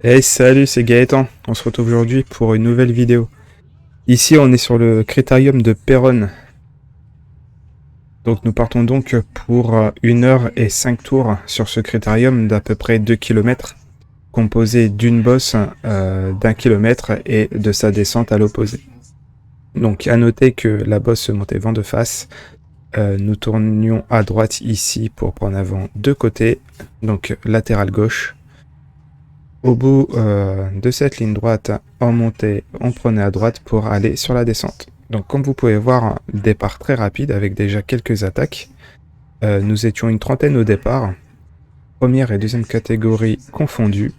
Hey, salut, c'est Gaëtan. On se retrouve aujourd'hui pour une nouvelle vidéo. Ici, on est sur le critérium de Péronne. Donc, nous partons donc pour 1 h et 5 tours sur ce critérium d'à peu près 2 km, composé d'une bosse d'1 km et de sa descente à l'opposé. Donc, à noter que la bosse se montait vent de face. Nous tournions à droite ici pour prendre avant deux côtés, donc latéral gauche. Au bout de cette ligne droite, en montée, on prenait à droite pour aller sur la descente. Donc comme vous pouvez voir, un départ très rapide avec déjà quelques attaques. Nous étions une trentaine au départ, première et deuxième catégorie confondues.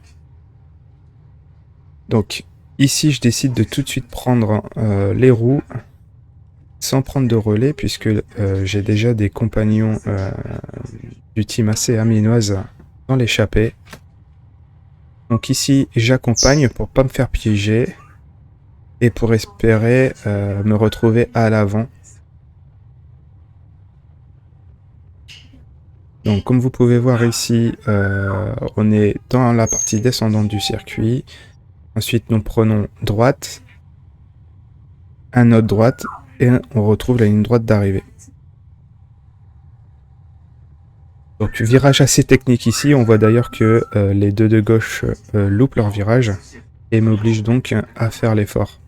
Donc ici, je décide de tout de suite prendre les roues sans prendre de relais puisque j'ai déjà des compagnons du team AC Amiénoise dans l'échappée. Donc ici, j'accompagne pour pas me faire piéger et pour espérer me retrouver à l'avant. Donc comme vous pouvez voir ici, on est dans la partie descendante du circuit. Ensuite, nous prenons droite, un autre droite, et on retrouve la ligne droite d'arrivée. Donc virage assez technique ici, on voit d'ailleurs que les deux de gauche loupent leur virage et m'obligent donc à faire l'effort.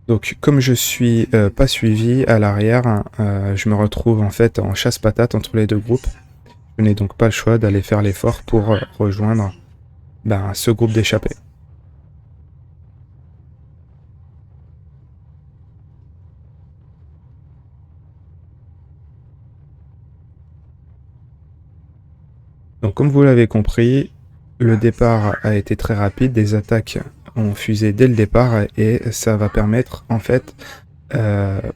Donc comme je suis pas suivi à l'arrière, je me retrouve en fait en chasse-patate entre les deux groupes. Je n'ai donc pas le choix d'aller faire l'effort pour rejoindre ce groupe d'échappés. Donc comme vous l'avez compris, le départ a été très rapide, des attaques ont fusé dès le départ et ça va permettre en fait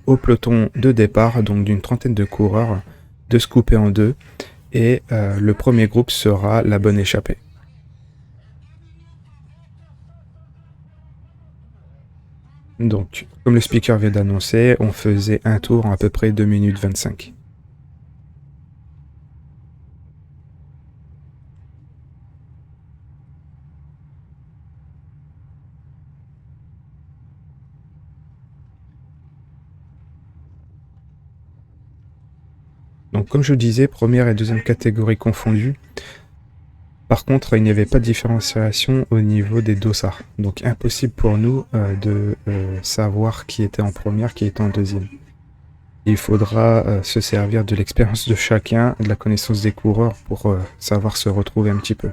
au peloton de départ, donc d'une trentaine de coureurs, de se couper en deux et le premier groupe sera la bonne échappée. Donc, comme le speaker vient d'annoncer, on faisait un tour en à peu près 2 minutes 25. Donc comme je disais, première et deuxième catégorie confondues. Par contre, il n'y avait pas de différenciation au niveau des dossards. Donc impossible pour nous de savoir qui était en première, qui était en deuxième. Il faudra se servir de l'expérience de chacun, de la connaissance des coureurs pour savoir se retrouver un petit peu.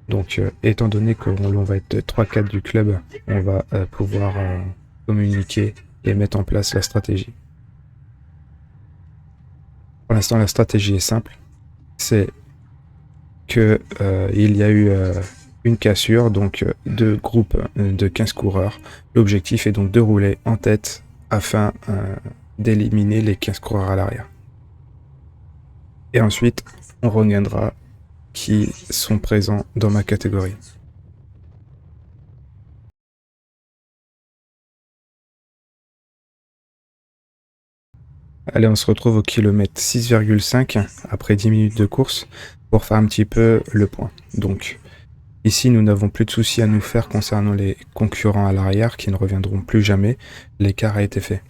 Donc étant donné que l'on va être 3-4 du club, on va pouvoir communiquer et mettre en place la stratégie. Pour l'instant, la stratégie est simple. C'est que il y a eu une cassure, donc deux groupes de 15 coureurs. L'objectif est donc de rouler en tête afin d'éliminer les 15 coureurs à l'arrière. Et ensuite, on reviendra qui sont présents dans ma catégorie. Allez, on se retrouve au kilomètre 6,5 après 10 minutes de course pour faire un petit peu le point. Donc ici, nous n'avons plus de soucis à nous faire concernant les concurrents à l'arrière qui ne reviendront plus jamais. L'écart a été fait.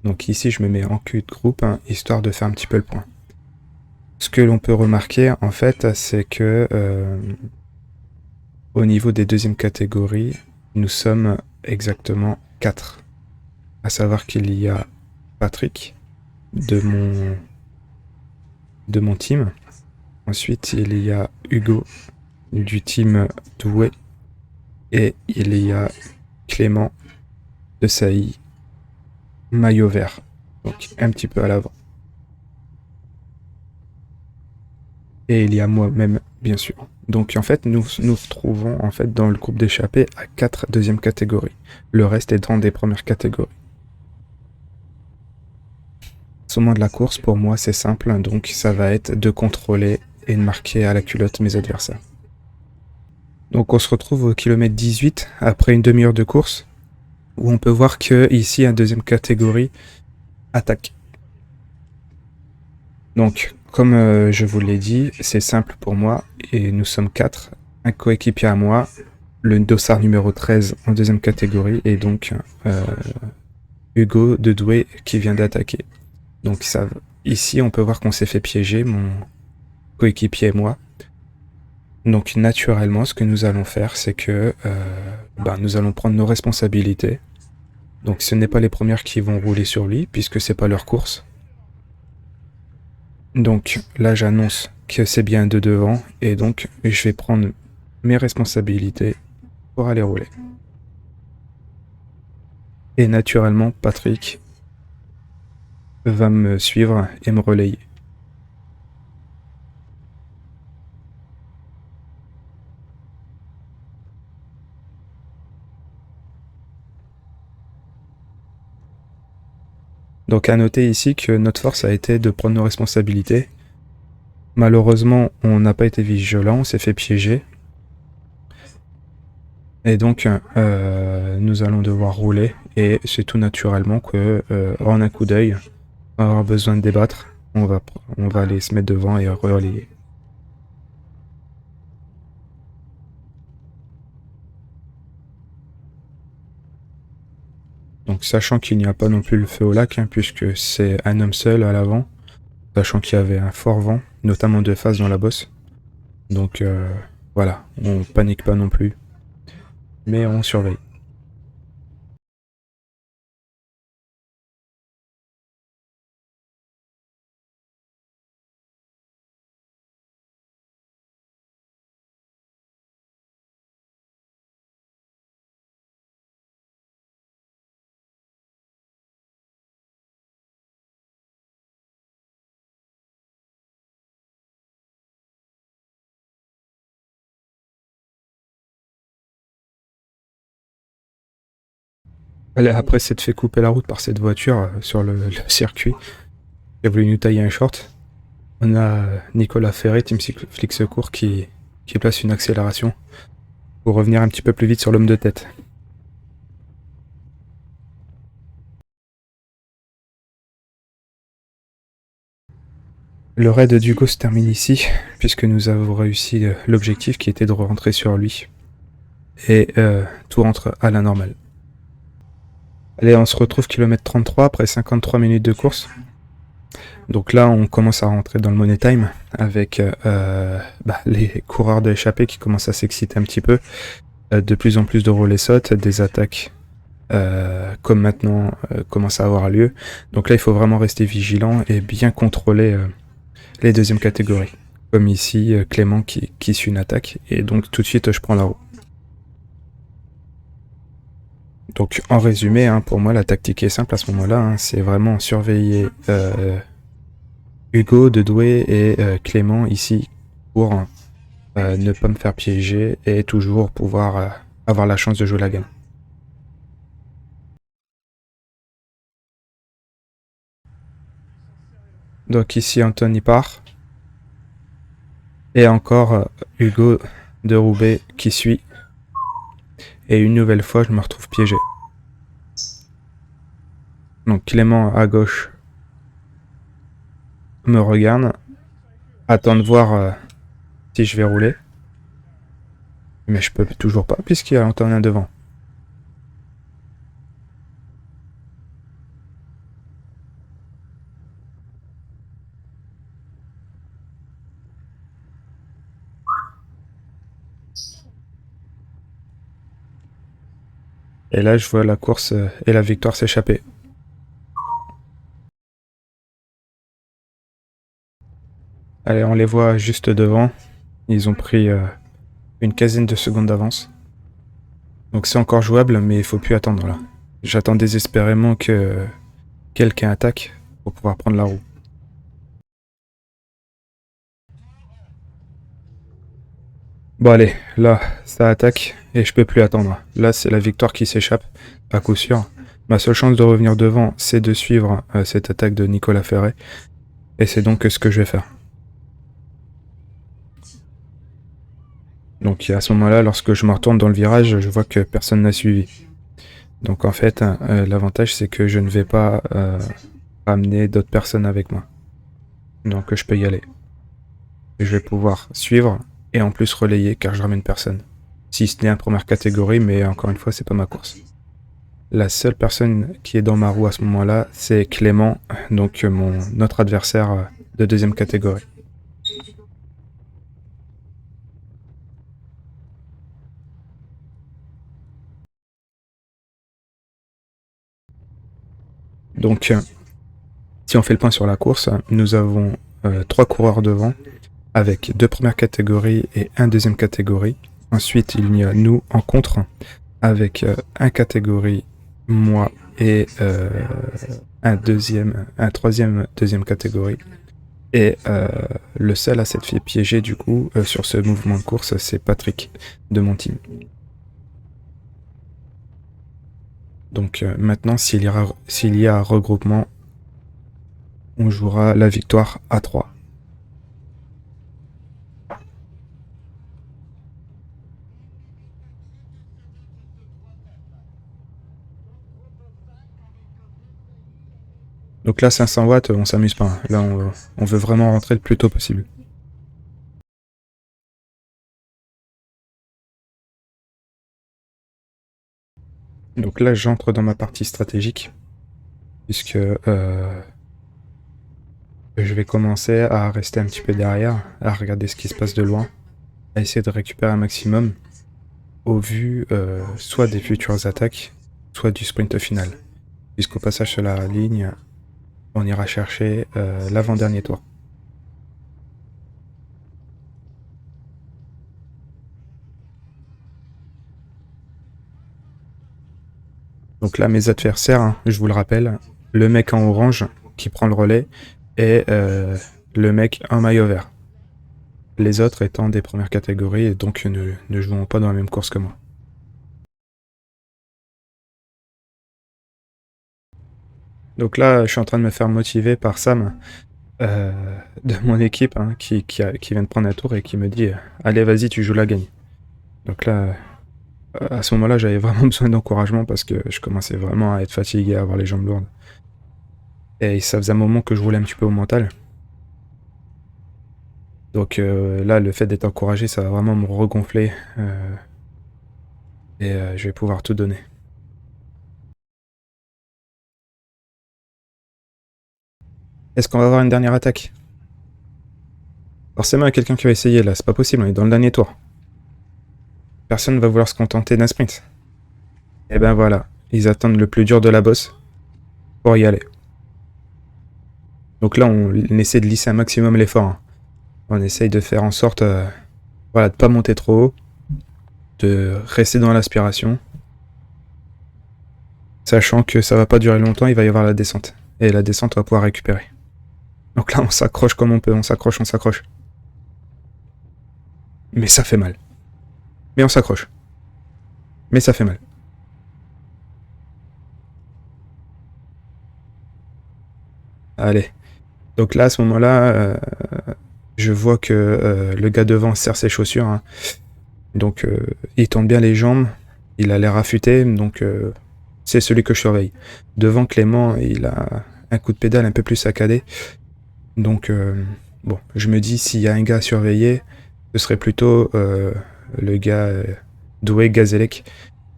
Donc ici, je me mets en cul de groupe, histoire de faire un petit peu le point. Ce que l'on peut remarquer, en fait, c'est que au niveau des deuxièmes catégories, nous sommes exactement 4. À savoir qu'il y a Patrick de mon team. Ensuite, il y a Hugo du team Douai. Et il y a Clément de Sailly, maillot vert. Donc un petit peu à l'avant. Et il y a moi-même, bien sûr. Donc en fait, nous nous trouvons en fait dans le groupe d'échappés à 4 deuxièmes catégories. Le reste est dans des premières catégories. Au moment de la course, pour moi, c'est simple. Donc ça va être de contrôler et de marquer à la culotte mes adversaires. Donc on se retrouve au kilomètre 18 après une demi-heure de course où on peut voir que ici, un deuxième catégorie attaque. Donc comme je vous l'ai dit, c'est simple pour moi et nous sommes 4. Un coéquipier à moi, le dossard numéro 13 en deuxième catégorie et donc Hugo de Douai qui vient d'attaquer. Donc ça, ici on peut voir qu'on s'est fait piéger, mon coéquipier et moi. Donc naturellement ce que nous allons faire c'est que nous allons prendre nos responsabilités. Donc ce n'est pas les premières qui vont rouler sur lui puisque c'est pas leur course. Donc là j'annonce que c'est bien de devant et donc je vais prendre mes responsabilités pour aller rouler. Et naturellement Patrick va me suivre et me relayer. Donc à noter ici que notre force a été de prendre nos responsabilités. Malheureusement, on n'a pas été vigilant, on s'est fait piéger. Et donc, nous allons devoir rouler. Et c'est tout naturellement que, en un coup d'œil, on va avoir besoin de débattre. On va aller se mettre devant et relayer. Donc, sachant qu'il n'y a pas non plus le feu au lac, hein, puisque c'est un homme seul à l'avant, sachant qu'il y avait un fort vent, notamment de face dans la bosse. Donc, voilà, on panique pas non plus, mais on surveille. Allez, après s'être fait couper la route par cette voiture sur le circuit, qui a voulu nous tailler un short, on a Nicolas Ferré, Team Flic Secours, qui place une accélération pour revenir un petit peu plus vite sur l'homme de tête. Le raid d'Hugo se termine ici, puisque nous avons réussi l'objectif qui était de rentrer sur lui. Et tout rentre à la normale. Allez, on se retrouve kilomètre 33 après 53 minutes de course. Donc là, on commence à rentrer dans le money time avec les coureurs de échappée qui commencent à s'exciter un petit peu. De plus en plus de relais sautes, des attaques comme maintenant commencent à avoir lieu. Donc là, il faut vraiment rester vigilant et bien contrôler les deuxièmes catégories. Comme ici, Clément qui suit une attaque. Et donc tout de suite, je prends la roue. Donc en résumé, hein, pour moi, la tactique est simple à ce moment-là. Hein, c'est vraiment surveiller Hugo de Douai et Clément ici pour ne pas me faire piéger et toujours pouvoir avoir la chance de jouer la game. Donc ici Anthony part. Et encore Hugo de Roubaix qui suit. Et une nouvelle fois je me retrouve piégé. Donc Clément à gauche me regarde. Attend de voir si je vais rouler. Mais je peux toujours pas puisqu'il y a Antonin devant. Et là je vois la course et la victoire s'échapper. Allez, on les voit juste devant. Ils ont pris une quinzaine de secondes d'avance. Donc c'est encore jouable, mais il faut plus attendre là. J'attends désespérément que quelqu'un attaque pour pouvoir prendre la roue. Bon allez, là, ça attaque et je peux plus attendre. Là, c'est la victoire qui s'échappe, à coup sûr. Ma seule chance de revenir devant, c'est de suivre cette attaque de Nicolas Ferré. Et c'est donc ce que je vais faire. Donc à ce moment-là, lorsque je me retourne dans le virage, je vois que personne n'a suivi. Donc en fait, l'avantage c'est que je ne vais pas ramener d'autres personnes avec moi. Donc je peux y aller. je vais pouvoir suivre et en plus relayer car je ramène personne. Si ce n'est en première catégorie, mais encore une fois, c'est pas ma course. La seule personne qui est dans ma roue à ce moment-là, c'est Clément, donc notre adversaire de deuxième catégorie. Donc, si on fait le point sur la course, nous avons 3 coureurs devant, avec 2 premières catégories et 1 deuxième catégorie. Ensuite, il y a nous en contre, avec 1 catégorie, moi et un troisième deuxième catégorie. Et le seul à s'être fait piéger du coup sur ce mouvement de course, c'est Patrick de mon team. Donc maintenant, s'il y a regroupement, on jouera la victoire à 3. Donc là, 500 watts, on s'amuse pas. Hein. Là, on veut vraiment rentrer le plus tôt possible. Donc là, j'entre dans ma partie stratégique, puisque je vais commencer à rester un petit peu derrière, à regarder ce qui se passe de loin, à essayer de récupérer un maximum, au vu soit des futures attaques, soit du sprint final. Puisqu'au passage sur la ligne, on ira chercher l'avant-dernier tour. Donc là, mes adversaires, hein, je vous le rappelle, le mec en orange qui prend le relais et le mec en maillot vert. Les autres étant des premières catégories et donc ne jouant pas dans la même course que moi. Donc là, je suis en train de me faire motiver par Sam de mon équipe hein, qui vient de prendre un tour et qui me dit allez, vas-y, tu joues la gagne. Donc là, à ce moment-là, j'avais vraiment besoin d'encouragement parce que je commençais vraiment à être fatigué, à avoir les jambes lourdes. Et ça faisait un moment que je roulais un petit peu au mental. Donc là, le fait d'être encouragé, ça va vraiment me regonfler. Et je vais pouvoir tout donner. Est-ce qu'on va avoir une dernière attaque? Forcément, il y a quelqu'un qui va essayer là, c'est pas possible, on est dans le dernier tour. Personne ne va vouloir se contenter d'un sprint. Et ben voilà, ils attendent le plus dur de la bosse pour y aller. Donc là, on essaie de lisser un maximum l'effort. Hein. On essaye de faire en sorte voilà, de pas monter trop haut, de rester dans l'aspiration, sachant que ça va pas durer longtemps, il va y avoir la descente. Et la descente, on va pouvoir récupérer. Donc là, on s'accroche comme on peut, on s'accroche, on s'accroche. Mais ça fait mal. Mais on s'accroche. Mais ça fait mal. Allez. Donc là, à ce moment-là, je vois que le gars devant serre ses chaussures. Hein. Donc il tend bien les jambes. Il a l'air affûté. Donc c'est celui que je surveille. Devant Clément, il a un coup de pédale un peu plus saccadé. Donc bon, je me dis s'il y a un gars à surveiller, ce serait plutôt le gars doué Gazélec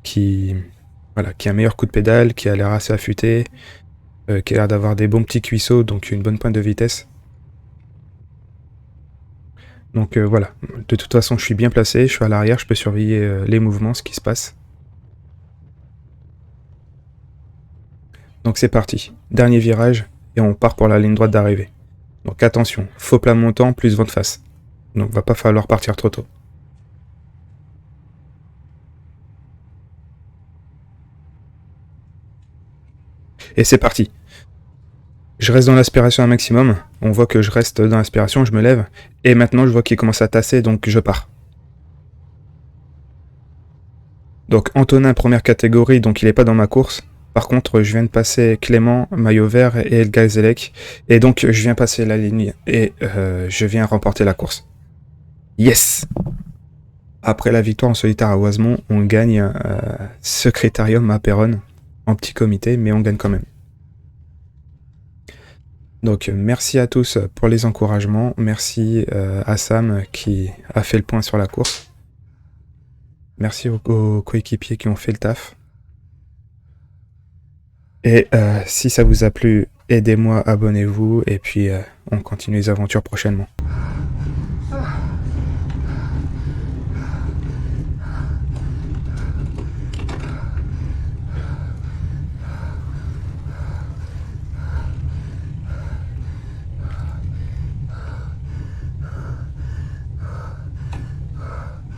qui a un meilleur coup de pédale, qui a l'air assez affûté, qui a l'air d'avoir des bons petits cuisseaux, donc une bonne pointe de vitesse. Donc voilà, de toute façon je suis bien placé, je suis à l'arrière, je peux surveiller les mouvements, ce qui se passe. Donc c'est parti, dernier virage, et on part pour la ligne droite d'arrivée. Donc attention, faux plat montant plus vent de face. Donc va pas falloir partir trop tôt. Et c'est parti. Je reste dans l'aspiration un maximum, on voit que je reste dans l'aspiration, je me lève, et maintenant je vois qu'il commence à tasser, donc je pars. Donc Antonin, première catégorie, donc il n'est pas dans ma course. Par contre, je viens de passer Clément, maillot vert et El Gazelec. Et donc, je viens passer la ligne et je viens remporter la course. Yes! Après la victoire en solitaire à Oisemont, on gagne ce critérium à Péronne, en petit comité, mais on gagne quand même. Donc merci à tous pour les encouragements, merci à Sam qui a fait le point sur la course. Merci aux coéquipiers qui ont fait le taf. Et si ça vous a plu, aidez-moi, abonnez-vous, et puis on continue les aventures prochainement.